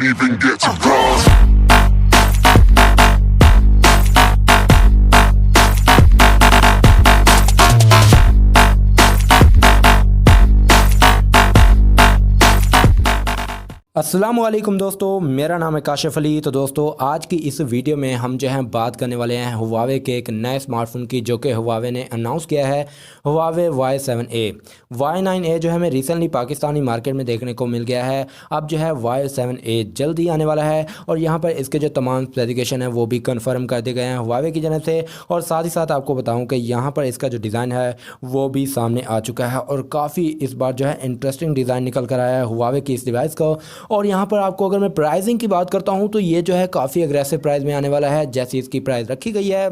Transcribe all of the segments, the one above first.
didn't even get to cross. अस्सलामुअलैकुम दोस्तों, मेरा नाम है काशिफ अली। तो दोस्तों, आज की इस वीडियो में हम जो हैं बात करने वाले हैं हुआवे के एक नए स्मार्टफोन की, जो कि हुआवे ने अनाउंस किया है, हुआवे Y7a। Y9a जो है हमें रिसेंटली पाकिस्तानी मार्केट में देखने को मिल गया है। अब जो है Y7a जल्द ही आने वाला है और यहाँ पर इसके जो तमाम स्पेसिफिकेशन है वो भी कन्फर्म कर दिए गए हैं हुआवे की जानब से। और साथ ही साथ आपको बताऊँ कि यहाँ पर इसका जो डिज़ाइन है वो भी सामने आ चुका है और काफ़ी इस बार जो है इंटरेस्टिंग डिज़ाइन निकल कर आया है हुआवे की इस डिवाइस को। और यहाँ पर आपको अगर मैं प्राइसिंग की बात करता हूँ तो ये जो है काफ़ी अग्रेसिव प्राइस में आने वाला है, जैसी इसकी प्राइस रखी गई है।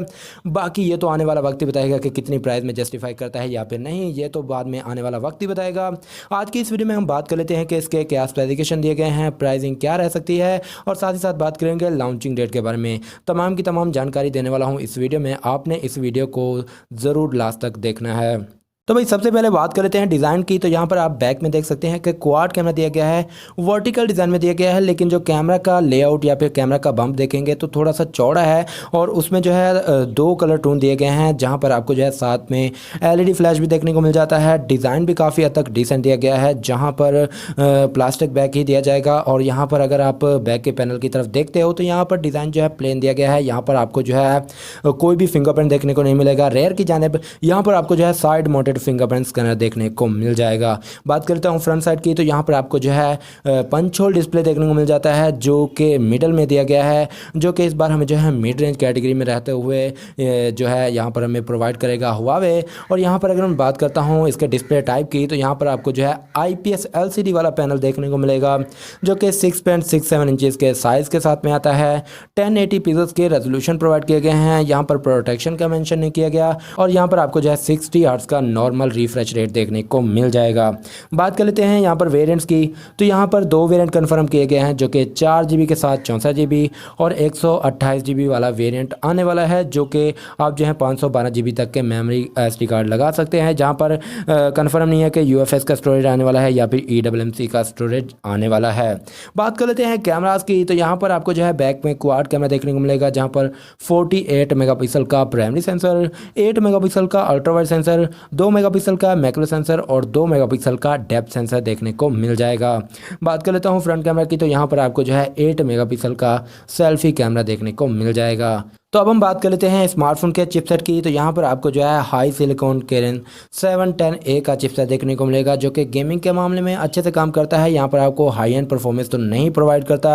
बाकी ये तो आने वाला वक्त ही बताएगा कि कितनी प्राइस में जस्टिफाई करता है या फिर नहीं, ये तो बाद में आने वाला वक्त ही बताएगा। आज की इस वीडियो में हम बात कर लेते हैं कि इसके क्या स्पेसिफिकेशन दिए गए हैं, प्राइसिंग क्या रह सकती है, और साथ ही साथ बात करेंगे लॉन्चिंग डेट के बारे में। तमाम की तमाम जानकारी देने वाला हूँ इस वीडियो में, आपने इस वीडियो को ज़रूर लास्ट तक देखना है। तो भाई सबसे पहले बात कर लेते हैं डिज़ाइन की। तो यहाँ पर आप बैक में देख सकते हैं कि क्वाड कैमरा दिया गया है, वर्टिकल डिज़ाइन में दिया गया है, लेकिन जो कैमरा का लेआउट या फिर कैमरा का बम्प देखेंगे तो थोड़ा सा चौड़ा है। और उसमें जो है दो कलर टोन दिए गए हैं, जहाँ पर आपको जो है साथ में LED फ्लैश भी देखने को मिल जाता है। डिज़ाइन भी काफ़ी हद तक डिसेंट दिया गया है, जहाँ पर प्लास्टिक बैक ही दिया जाएगा। और यहाँ पर अगर आप बैक के पैनल की तरफ देखते हो तो यहाँ पर डिज़ाइन जो है प्लेन दिया गया है। यहाँ पर आपको जो है कोई भी फिंगरप्रिंट देखने को नहीं मिलेगा। रेयर की जानिब यहाँ पर आपको जो है साइड माउंटेड फिंगरप्रिंट स्कैनर देखने को मिल जाएगा। बात करता हूँ फ्रंट साइड की, तो यहाँ पर आपको जो है पंच होल डिस्प्ले देखने को मिल जाता है, जो कि मिडल में दिया गया है, जो कि इस बार हमें जो है मिड रेंज कैटेगरी में रहते हुए जो है यहाँ पर हमें प्रोवाइड करेगा हुआवे। और यहाँ पर अगर मैं बात करता हूँ इसके डिस्प्ले टाइप की, तो यहाँ पर आपको जो है IPS LCD वाला पैनल देखने को मिलेगा, जो कि 6.67 इंचज़ के साइज़ के साथ में आता है। 1080 पिक्सेल्स के रेजोल्यूशन प्रोवाइड किए गए हैं। यहाँ पर प्रोटेक्शन का मेंशन नहीं किया गया। और यहाँ पर आपको जो है 60 हर्ट्ज का नॉर्मल रिफ्रेश रेट देखने को मिल जाएगा। बात कर लेते हैं यहाँ पर वेरिएंट्स की, तो यहाँ पर दो वेरिएंट कंफर्म किए गए हैं, जो कि 4GB के साथ 64GB और 128GB वाला वेरिएंट आने वाला है, जो कि आप जो है 512GB तक के मेमोरी SD कार्ड लगा सकते हैं। जहाँ पर कंफर्म नहीं है कि UFS का स्टोरेज आने वाला है या फिर eMMC का स्टोरेज आने वाला है। बात कर लेते हैं कैमरास की, तो यहाँ पर आपको जो है बैक में क्वाड कैमरा देखने को मिलेगा, जहाँ पर 48 मेगापिक्सल का प्राइमरी सेंसर, 8 मेगापिक्सल का अल्ट्रा वाइड सेंसर, 2 मेगापिक्सल का मैक्रो सेंसर और 2 मेगापिक्सल का डेप्थ सेंसर देखने को मिल जाएगा। बात कर लेता हूँ फ्रंट कैमरा की, तो यहाँ पर आपको जो है 8 मेगापिक्सल का सेल्फी कैमरा देखने को मिल जाएगा। तो अब हम बात कर लेते हैं स्मार्टफोन के चिपसेट की, तो यहाँ पर आपको जो है हाई सिलिकॉन केरन 710A का चिपसेट देखने को मिलेगा, जो कि गेमिंग के मामले में अच्छे से काम करता है। यहाँ पर आपको हाई एंड परफॉर्मेंस तो नहीं प्रोवाइड करता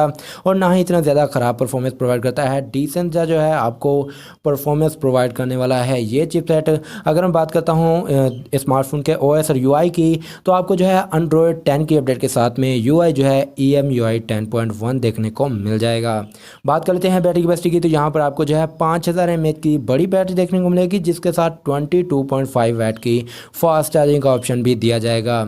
और ना ही इतना ज़्यादा ख़राब परफॉर्मेंस प्रोवाइड करता है। डिसेंट जो है आपको परफॉर्मेंस प्रोवाइड करने वाला है ये चिपसेट। अगर मैं बात करता हूँ स्मार्टफोन के OS और UI की, तो आपको जो है Android 10 की अपडेट के साथ में UI जो है EMUI 10.1 देखने को मिल जाएगा। बात कर लेते हैं बैटरी कैपेसिटी की, तो यहाँ पर आपको जो है 5000 mAh की बड़ी बैटरी देखने को मिलेगी, जिसके साथ 22.5 वाट की फास्ट चार्जिंग का ऑप्शन भी दिया जाएगा।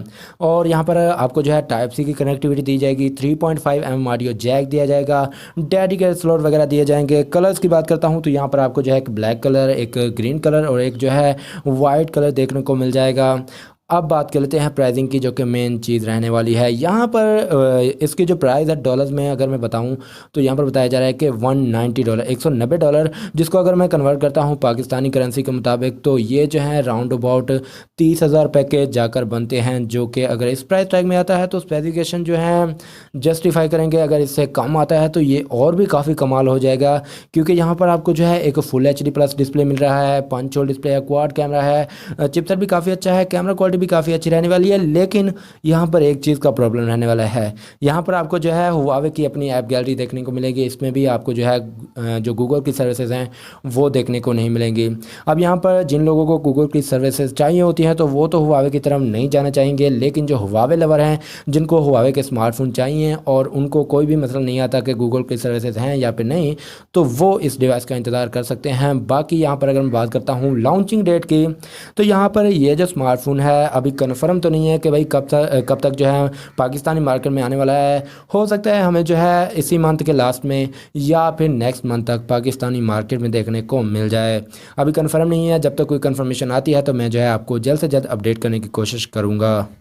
और यहाँ पर आपको जो है टाइप C की कनेक्टिविटी दी जाएगी, 3.5 mm ऑडियो जैक दिया जाएगा, डेडिकेटेड स्लॉट वगैरह दिए जाएंगे। कलर्स की बात करता हूँ तो यहाँ पर आपको जो है एक ब्लैक कलर, एक ग्रीन कलर और एक जो है वाइट कलर देखने को मिल जाएगा। अब बात कर लेते हैं प्राइसिंग की, जो कि मेन चीज़ रहने वाली है। यहाँ पर इसकी जो प्राइस है डॉलर्स में अगर मैं बताऊँ तो यहाँ पर बताया जा रहा है कि $190, $190, जिसको अगर मैं कन्वर्ट करता हूँ पाकिस्तानी करेंसी के मुताबिक तो ये जो है राउंड अबाउट 30,000 रुपये के जाकर बनते हैं, जो कि अगर इस प्राइस टैग में आता है तो स्पेसिफिकेशन जो है जस्टिफाई करेंगे। अगर इससे कम आता है तो ये और भी काफ़ी कमाल हो जाएगा, क्योंकि यहाँ पर आपको जो है एक फुल HD प्लस डिस्प्ले मिल रहा है, पंच होल डिस्प्ले है, क्वाड कैमरा है, चिपसेट भी काफ़ी अच्छा है, कैमरा क्वालिटी भी काफ़ी अच्छी रहने वाली है। लेकिन यहाँ पर एक चीज़ का प्रॉब्लम रहने वाला है, यहाँ पर आपको जो है हुआवे की अपनी ऐप गैलरी देखने को मिलेगी। इसमें भी आपको जो है जो गूगल की सर्विसेज हैं वो देखने को नहीं मिलेंगी। अब यहाँ पर जिन लोगों को गूगल की सर्विसेज चाहिए होती हैं तो वो तो हुआवे की तरफ नहीं जाना चाहेंगे, लेकिन जो हुआवे लवर हैं, जिनको हुआवे के स्मार्टफोन चाहिए और उनको कोई भी मतलब नहीं आता कि गूगल की सर्विसेज हैं या फिर नहीं, तो वो इस डिवाइस का इंतज़ार कर सकते हैं। बाकी यहाँ पर अगर मैं बात करता हूँ लॉन्चिंग डेट की, तो यहाँ पर ये जो स्मार्टफोन है अभी कन्फर्म तो नहीं है कि भाई कब तक जो है पाकिस्तानी मार्केट में आने वाला है। हो सकता है हमें जो है इसी मंथ के लास्ट में या फिर नेक्स्ट मंथ तक पाकिस्तानी मार्केट में देखने को मिल जाए। अभी कन्फर्म नहीं है, जब तक कोई कन्फर्मेशन आती है तो मैं जो है आपको जल्द से जल्द अपडेट करने की कोशिश करूँगा।